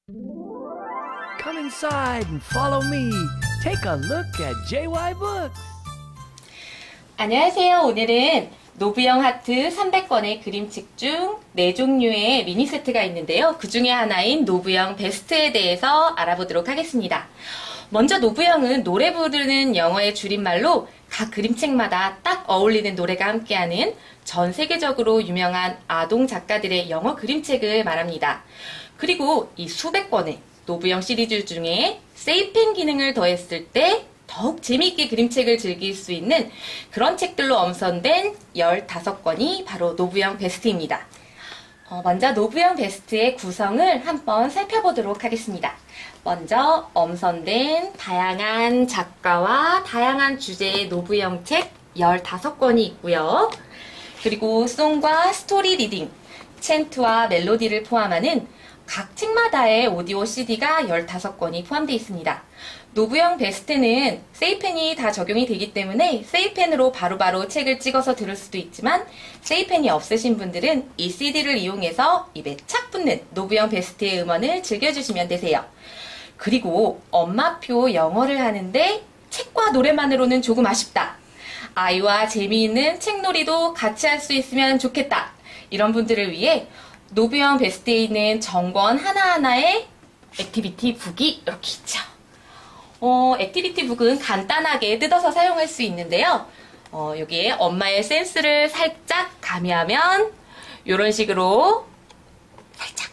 Come inside and follow me. Take a look at JY Books. 안녕하세요. 오늘은 노브영 하트 300권의 그림책 중 4종류의 미니 세트가 있는데요. 그 중에 하나인 노브영 베스트에 대해서 알아보도록 하겠습니다. 먼저 노브영은 노래 부르는 영어의 줄임말로 각 그림책마다 딱 어울리는 노래가 함께하는 전 세계적으로 유명한 아동 작가들의 영어 그림책을 말합니다. 그리고 이 수백 권의 노브영 시리즈 중에 세이펜 기능을 더했을 때 더욱 재미있게 그림책을 즐길 수 있는 그런 책들로 엄선된 15권이 바로 노브영 베스트입니다. 먼저 노브영 베스트의 구성을 한번 살펴보도록 하겠습니다. 먼저 엄선된 다양한 작가와 다양한 주제의 노브영 책 15권이 있고요. 그리고 송과 스토리 리딩, 챈트와 멜로디를 포함하는 각 책마다의 오디오 CD가 15권이 포함되어 있습니다. 노브영 베스트는 세이펜이 다 적용이 되기 때문에 세이펜으로 바로바로 책을 찍어서 들을 수도 있지만 세이펜이 없으신 분들은 이 CD를 이용해서 입에 착 붙는 노브영 베스트의 음원을 즐겨주시면 되세요. 그리고 엄마표 영어를 하는데 책과 노래만으로는 조금 아쉽다. 아이와 재미있는 책놀이도 같이 할 수 있으면 좋겠다. 이런 분들을 위해 노브영 베스트에 있는 정권 하나하나의 액티비티 북이 이렇게 있죠. 액티비티 북은 간단하게 뜯어서 사용할 수 있는데요. 여기에 엄마의 센스를 살짝 가미하면 이런 식으로 살짝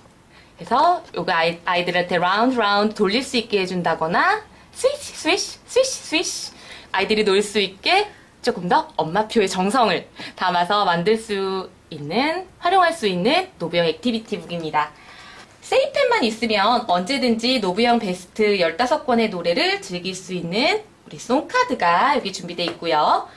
해서 요거 아이들한테 라운드 돌릴 수 있게 해준다거나 스위시 아이들이 놀 수 있게 조금 더 엄마표의 정성을 담아서 만들 수 있는, 활용할 수 있는 노브영 액티비티 북입니다. 세이펜만 있으면 언제든지 노브영 베스트 15권의 노래를 즐길 수 있는 우리 송카드가 여기 준비되어 있고요.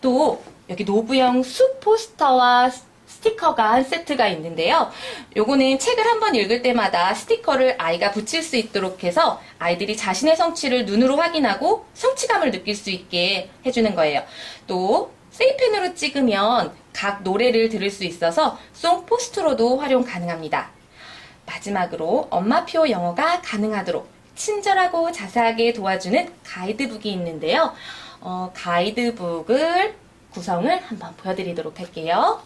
또 여기 노브영 숲 포스터와 스티커가 한 세트가 있는데요. 요거는 책을 한번 읽을 때마다 스티커를 아이가 붙일 수 있도록 해서 아이들이 자신의 성취를 눈으로 확인하고 성취감을 느낄 수 있게 해주는 거예요. 또 세이펜으로 찍으면 각 노래를 들을 수 있어서 송 포스터로도 활용 가능합니다. 마지막으로 엄마표 영어가 가능하도록 친절하고 자세하게 도와주는 가이드북이 있는데요. 가이드북을 구성을 한번 보여드리도록 할게요.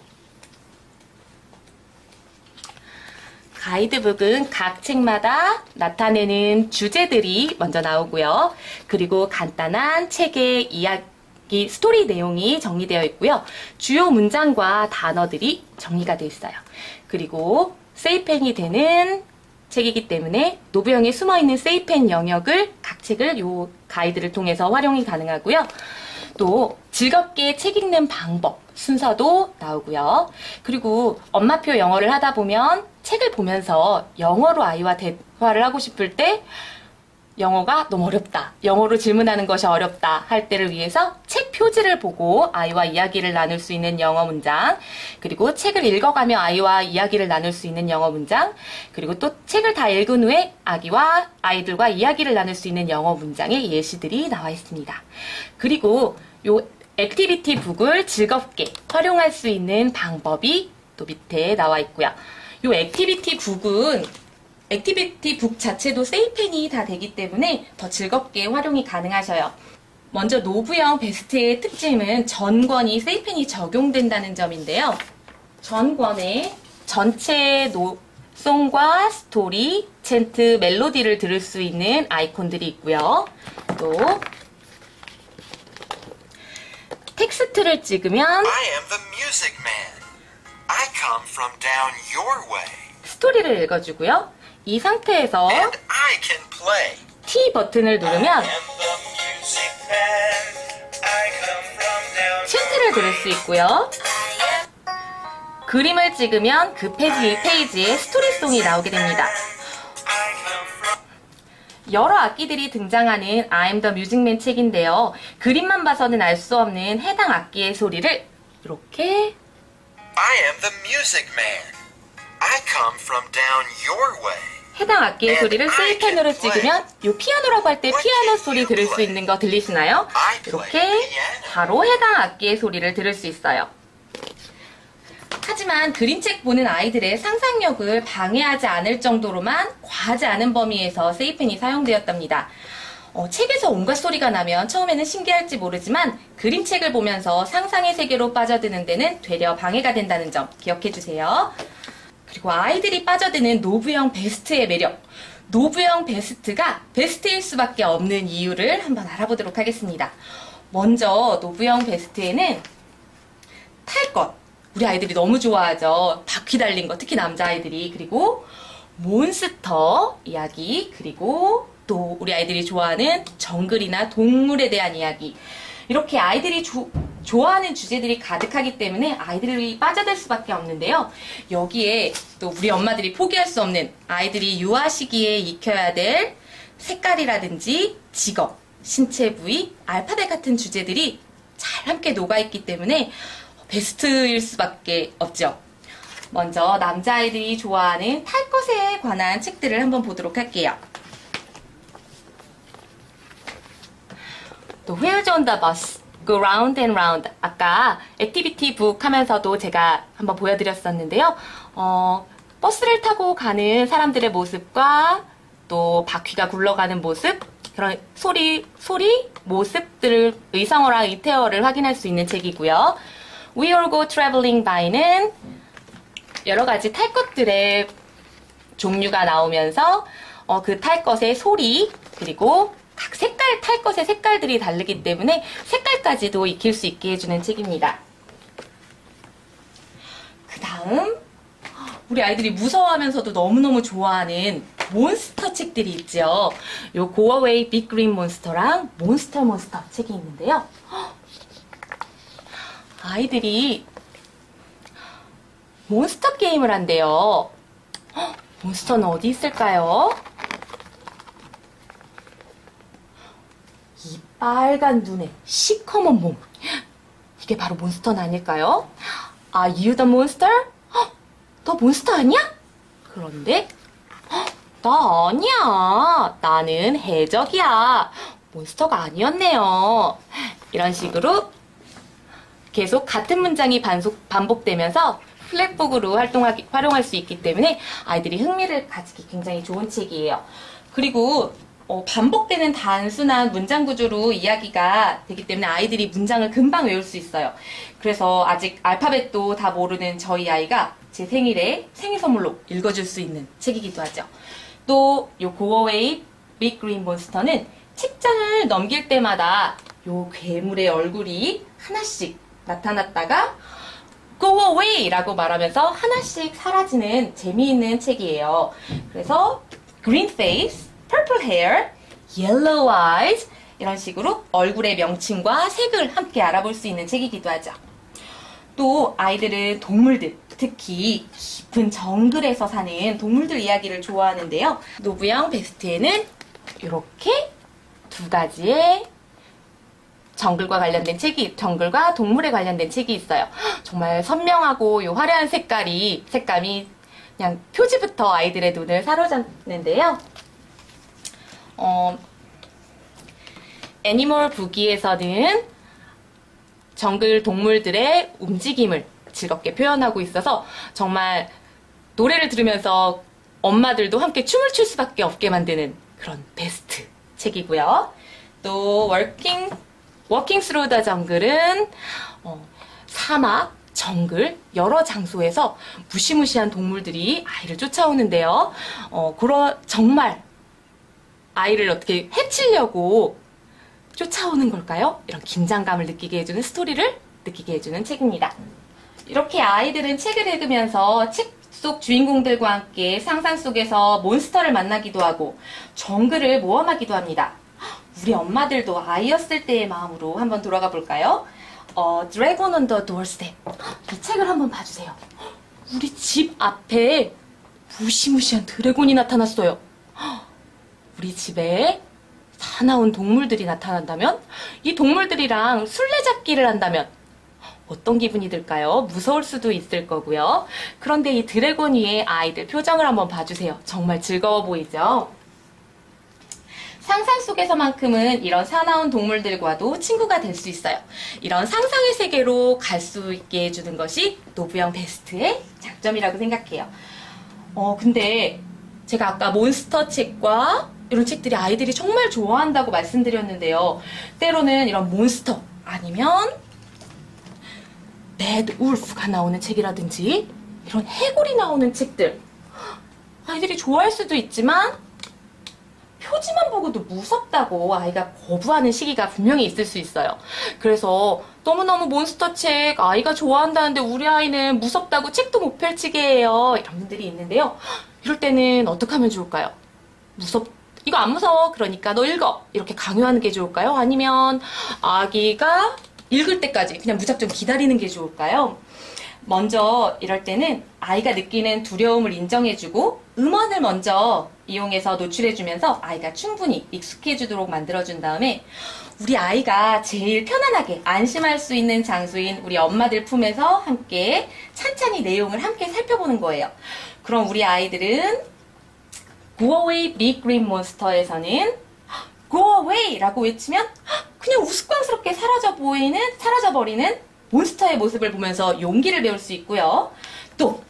가이드북은 각 책마다 나타내는 주제들이 먼저 나오고요. 그리고 간단한 책의 이야기, 스토리 내용이 정리되어 있고요. 주요 문장과 단어들이 정리가 되어 있어요. 그리고 세이펜이 되는 책이기 때문에 노브영에 숨어있는 세이펜 영역을 각 책을 요 가이드를 통해서 활용이 가능하고요. 또 즐겁게 책 읽는 방법, 순서도 나오고요. 그리고 엄마표 영어를 하다 보면 책을 보면서 영어로 아이와 대화를 하고 싶을 때 영어가 너무 어렵다, 영어로 질문하는 것이 어렵다 할 때를 위해서 책 표지를 보고 아이와 이야기를 나눌 수 있는 영어 문장, 그리고 책을 읽어가며 아이와 이야기를 나눌 수 있는 영어 문장, 그리고 또 책을 다 읽은 후에 아이들과 이야기를 나눌 수 있는 영어 문장의 예시들이 나와 있습니다. 그리고 요 액티비티 북을 즐겁게 활용할 수 있는 방법이 또 밑에 나와 있고요. 요 액티비티 북 자체도 세이펜이 다 되기 때문에 더 즐겁게 활용이 가능하셔요. 먼저 노브영 베스트의 특징은 전권이 세이펜이 적용된다는 점인데요. 전권에 전체 송과 스토리, 챈트, 멜로디를 들을 수 있는 아이콘들이 있고요. 또 텍스트를 찍으면 I am the music man. I come from down your way. 스토리를 읽어주고요. 이 상태에서 And I can play. T 버튼을 누르면 I am the music man. I come from down 챈트를 들을 수 있고요. 그림을 찍으면 그 페이지에 스토리송이 나오게 됩니다. 여러 악기들이 등장하는 I am the music man 책인데요. 그림만 봐서는 알 수 없는 해당 악기의 소리를 이렇게 I am the music man. I come from down your way. 해당 악기의 소리를 세이펜으로 찍으면 요 피아노라고 할 때 피아노 소리 들을 수 있는 거 들리시나요? 이렇게 바로 해당 악기의 소리를 들을 수 있어요. 하지만 그림책 보는 아이들의 상상력을 방해하지 않을 정도로만 과하지 않은 범위에서 세이펜이 사용되었답니다. 책에서 온갖 소리가 나면 처음에는 신기할지 모르지만 그림책을 보면서 상상의 세계로 빠져드는 데는 되려 방해가 된다는 점 기억해주세요. 그리고 아이들이 빠져드는 노브형 베스트의 매력. 노브형 베스트가 베스트일 수밖에 없는 이유를 한번 알아보도록 하겠습니다. 먼저 노브형 베스트에는 탈 것. 우리 아이들이 너무 좋아하죠. 바퀴 달린 거, 특히 남자아이들이. 그리고 몬스터 이야기, 그리고 또 우리 아이들이 좋아하는 정글이나 동물에 대한 이야기. 이렇게 아이들이 좋아하는 주제들이 가득하기 때문에 아이들이 빠져들 수밖에 없는데요. 여기에 또 우리 엄마들이 포기할 수 없는 아이들이 유아 시기에 익혀야 될 색깔이라든지 직업, 신체 부위, 알파벳 같은 주제들이 잘 함께 녹아있기 때문에 베스트일 수밖에 없죠. 먼저 남자아이들이 좋아하는 탈 것에 관한 책들을 한번 보도록 할게요. 또 Wheels on the Bus, Go Round and Round. 아까 액티비티 북 하면서도 제가 한번 보여드렸었는데요. 버스를 타고 가는 사람들의 모습과 또 바퀴가 굴러가는 모습, 그런 소리, 모습들을 의성어랑 의태어를 확인할 수 있는 책이고요. We All Go Traveling By는 여러 가지 탈 것들의 종류가 나오면서 그 탈 것의 소리, 그리고 각 색깔, 탈 것의 색깔들이 다르기 때문에 색깔까지도 익힐 수 있게 해주는 책입니다. 그 다음 우리 아이들이 무서워하면서도 너무너무 좋아하는 몬스터 책들이 있죠. 요 Go Away Big Green Monster랑 몬스터 책이 있는데요. 아이들이 몬스터 게임을 한대요. 몬스터는 어디 있을까요? 이 빨간 눈에 시커먼 몸. 이게 바로 몬스터는 아닐까요? Are you the monster? 너 몬스터 아니야? 그런데 나 아니야. 나는 해적이야. 몬스터가 아니었네요. 이런 식으로 계속 같은 문장이 반복되면서 플랫북으로 활용할 수 있기 때문에 아이들이 흥미를 가지기 굉장히 좋은 책이에요. 그리고 반복되는 단순한 문장 구조로 이야기가 되기 때문에 아이들이 문장을 금방 외울 수 있어요. 그래서 아직 알파벳도 다 모르는 저희 아이가 제 생일에 생일 선물로 읽어줄 수 있는 책이기도 하죠. 또 요 Go Away Big Green Monster는 책장을 넘길 때마다 요 괴물의 얼굴이 하나씩 나타났다가 Go away! 라고 말하면서 하나씩 사라지는 재미있는 책이에요. 그래서 Green face, Purple hair, Yellow eyes 이런 식으로 얼굴의 명칭과 색을 함께 알아볼 수 있는 책이기도 하죠. 또 아이들은 동물들, 특히 깊은 정글에서 사는 동물들 이야기를 좋아하는데요. 노브형 베스트에는 이렇게 두 가지의 정글과 관련된 책이, 정글과 동물에 관련된 책이 있어요. 정말 선명하고 요 화려한 색감이 그냥 표지부터 아이들의 눈을 사로잡는데요. 애니멀 부기에서는 정글 동물들의 움직임을 즐겁게 표현하고 있어서 정말 노래를 들으면서 엄마들도 함께 춤을 출 수밖에 없게 만드는 그런 베스트 책이고요. 또 워킹 스루 더 정글은 사막, 정글, 여러 장소에서 무시무시한 동물들이 아이를 쫓아오는데요. 정말 아이를 어떻게 해치려고 쫓아오는 걸까요? 이런 긴장감을 느끼게 해주는 스토리를 느끼게 해주는 책입니다. 이렇게 아이들은 책을 읽으면서 책 속 주인공들과 함께 상상 속에서 몬스터를 만나기도 하고 정글을 모험하기도 합니다. 우리 엄마들도 아이였을 때의 마음으로 한번 돌아가 볼까요? Dragon on the Doorstep. 이 책을 한번 봐주세요. 우리 집 앞에 무시무시한 드래곤이 나타났어요. 우리 집에 사나운 동물들이 나타난다면, 이 동물들이랑 술래잡기를 한다면 어떤 기분이 들까요? 무서울 수도 있을 거고요. 그런데 이 드래곤 위에 아이들 표정을 한번 봐주세요. 정말 즐거워 보이죠? 상상 속에서만큼은 이런 사나운 동물들과도 친구가 될 수 있어요. 이런 상상의 세계로 갈 수 있게 해주는 것이 노부영 베스트의 장점이라고 생각해요. 근데 제가 아까 몬스터 책과 이런 책들이 아이들이 정말 좋아한다고 말씀드렸는데요. 때로는 이런 몬스터 아니면 배드 울프가 나오는 책이라든지 이런 해골이 나오는 책들 아이들이 좋아할 수도 있지만 표지만 보고도 무섭다고 아이가 거부하는 시기가 분명히 있을 수 있어요. 그래서 너무너무 몬스터 책 아이가 좋아한다는데 우리 아이는 무섭다고 책도 못 펼치게 해요. 이런 분들이 있는데요. 이럴 때는 어떻게 하면 좋을까요? 이거 안 무서워. 그러니까 너 읽어. 이렇게 강요하는 게 좋을까요? 아니면 아기가 읽을 때까지 그냥 무작정 기다리는 게 좋을까요? 먼저 이럴 때는 아이가 느끼는 두려움을 인정해주고 음원을 먼저 이용해서 노출해주면서 아이가 충분히 익숙해지도록 만들어준 다음에 우리 아이가 제일 편안하게 안심할 수 있는 장소인 우리 엄마들 품에서 함께 찬찬히 내용을 함께 살펴보는 거예요. 그럼 우리 아이들은 Go away big green monster에서는 Go away 라고 외치면 그냥 우스꽝스럽게 사라져버리는 몬스터의 모습을 보면서 용기를 배울 수 있고요. 또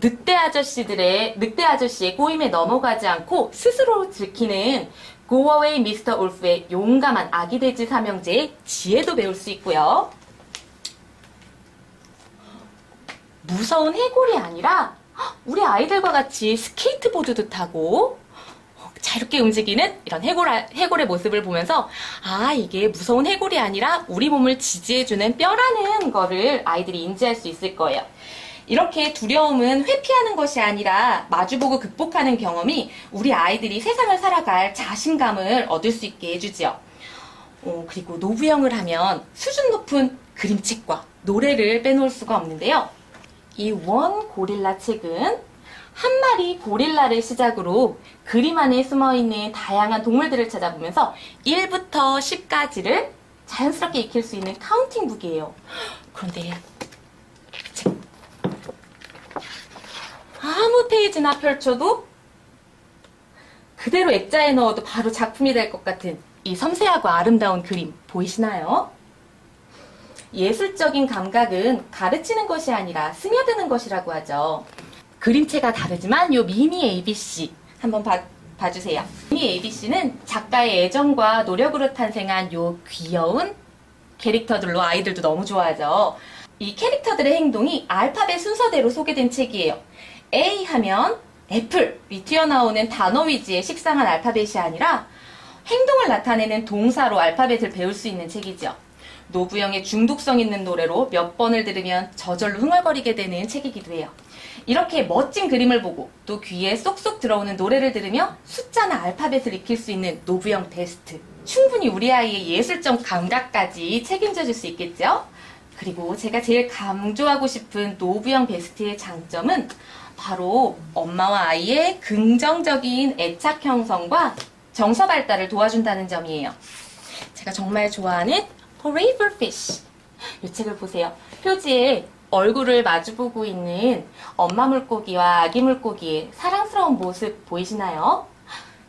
늑대 아저씨의 꼬임에 넘어가지 않고 스스로 들키는 Go away Mr. Wolf의 용감한 아기 돼지 삼형제의 지혜도 배울 수 있고요. 무서운 해골이 아니라 우리 아이들과 같이 스케이트보드도 타고 자유롭게 움직이는 이런 해골의 모습을 보면서 이게 무서운 해골이 아니라 우리 몸을 지지해주는 뼈라는 거를 아이들이 인지할 수 있을 거예요. 이렇게 두려움은 회피하는 것이 아니라 마주보고 극복하는 경험이 우리 아이들이 세상을 살아갈 자신감을 얻을 수 있게 해주지요. 그리고 노부영을 하면 수준 높은 그림책과 노래를 빼놓을 수가 없는데요. 이 원 고릴라 책은 한 마리 고릴라를 시작으로 그림 안에 숨어있는 다양한 동물들을 찾아보면서 1부터 10까지를 자연스럽게 익힐 수 있는 카운팅 북이에요. 그런데 아무 페이지나 펼쳐도 그대로 액자에 넣어도 바로 작품이 될 것 같은 이 섬세하고 아름다운 그림 보이시나요? 예술적인 감각은 가르치는 것이 아니라 스며드는 것이라고 하죠. 그림체가 다르지만 요 미니 ABC 한번 봐주세요. 미니 ABC는 작가의 애정과 노력으로 탄생한 요 귀여운 캐릭터들로 아이들도 너무 좋아하죠. 이 캐릭터들의 행동이 알파벳 순서대로 소개된 책이에요. A 하면 애플이 튀어나오는 단어 위주의 식상한 알파벳이 아니라 행동을 나타내는 동사로 알파벳을 배울 수 있는 책이죠. 노부영의 중독성 있는 노래로 몇 번을 들으면 저절로 흥얼거리게 되는 책이기도 해요. 이렇게 멋진 그림을 보고 또 귀에 쏙쏙 들어오는 노래를 들으며 숫자나 알파벳을 익힐 수 있는 노부영 베스트. 충분히 우리 아이의 예술적 감각까지 책임져 줄 수 있겠죠? 그리고 제가 제일 강조하고 싶은 노부영 베스트의 장점은 바로 엄마와 아이의 긍정적인 애착 형성과 정서 발달을 도와준다는 점이에요. 제가 정말 좋아하는 Forever Fish. 이 책을 보세요. 표지에 얼굴을 마주보고 있는 엄마 물고기와 아기 물고기의 사랑스러운 모습 보이시나요?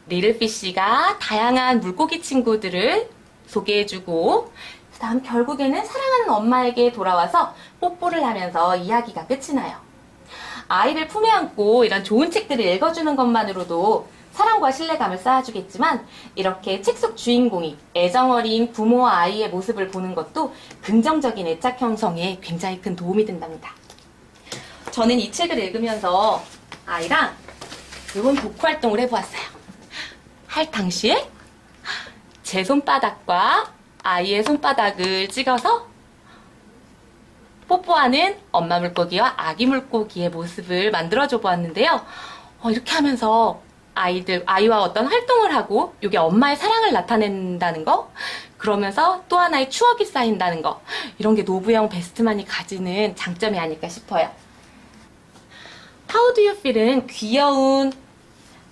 리틀피쉬가 다양한 물고기 친구들을 소개해주고 그 다음 결국에는 사랑하는 엄마에게 돌아와서 뽀뽀를 하면서 이야기가 끝이 나요. 아이를 품에 안고 이런 좋은 책들을 읽어주는 것만으로도 사랑과 신뢰감을 쌓아주겠지만 이렇게 책 속 주인공이 애정어린 부모와 아이의 모습을 보는 것도 긍정적인 애착 형성에 굉장히 큰 도움이 된답니다. 저는 이 책을 읽으면서 아이랑 이번 독후 활동을 해보았어요. 할 당시에 제 손바닥과 아이의 손바닥을 찍어서 뽀뽀하는 엄마 물고기와 아기 물고기의 모습을 만들어줘 보았는데요. 이렇게 하면서 아이와 어떤 활동을 하고 이게 엄마의 사랑을 나타낸다는 거, 그러면서 또 하나의 추억이 쌓인다는 거, 이런 게 노부영 베스트만이 가지는 장점이 아닐까 싶어요. How do you feel은 귀여운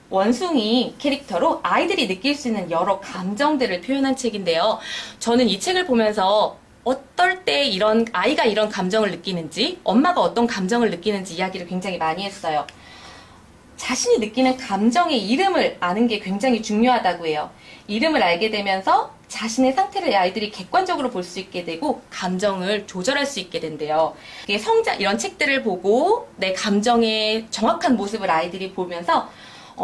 원숭이 캐릭터로 아이들이 느낄 수 있는 여러 감정들을 표현한 책인데요. 저는 이 책을 보면서 어떨 때 아이가 이런 감정을 느끼는지, 엄마가 어떤 감정을 느끼는지 이야기를 굉장히 많이 했어요. 자신이 느끼는 감정의 이름을 아는 게 굉장히 중요하다고 해요. 이름을 알게 되면서 자신의 상태를 아이들이 객관적으로 볼 수 있게 되고 감정을 조절할 수 있게 된대요. 이게 이런 책들을 보고 내 감정의 정확한 모습을 아이들이 보면서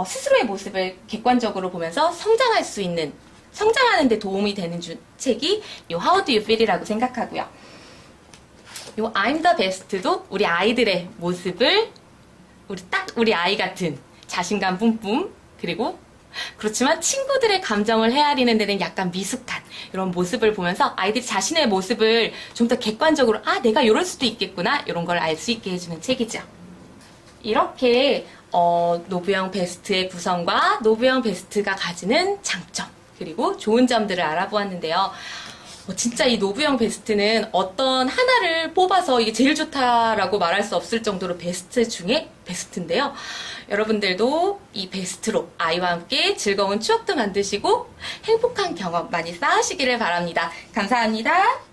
스스로의 모습을 객관적으로 보면서 성장할 수 있는, 성장하는 데 도움이 되는 책이 요 How Do You Feel이라고 생각하고요. 요 I'm the Best도 우리 아이들의 모습을 우리 아이 같은 자신감 뿜뿜, 그리고 그렇지만 친구들의 감정을 헤아리는 데는 약간 미숙한 이런 모습을 보면서 아이들이 자신의 모습을 좀 더 객관적으로 내가 이럴 수도 있겠구나 이런 걸 알 수 있게 해주는 책이죠. 이렇게 노부영 베스트의 구성과 노부영 베스트가 가지는 장점 그리고 좋은 점들을 알아보았는데요. 진짜 이 노부영 베스트는 어떤 하나를 뽑아서 이게 제일 좋다라고 말할 수 없을 정도로 베스트 중에 베스트인데요. 여러분들도 이 베스트로 아이와 함께 즐거운 추억도 만드시고 행복한 경험 많이 쌓으시기를 바랍니다. 감사합니다.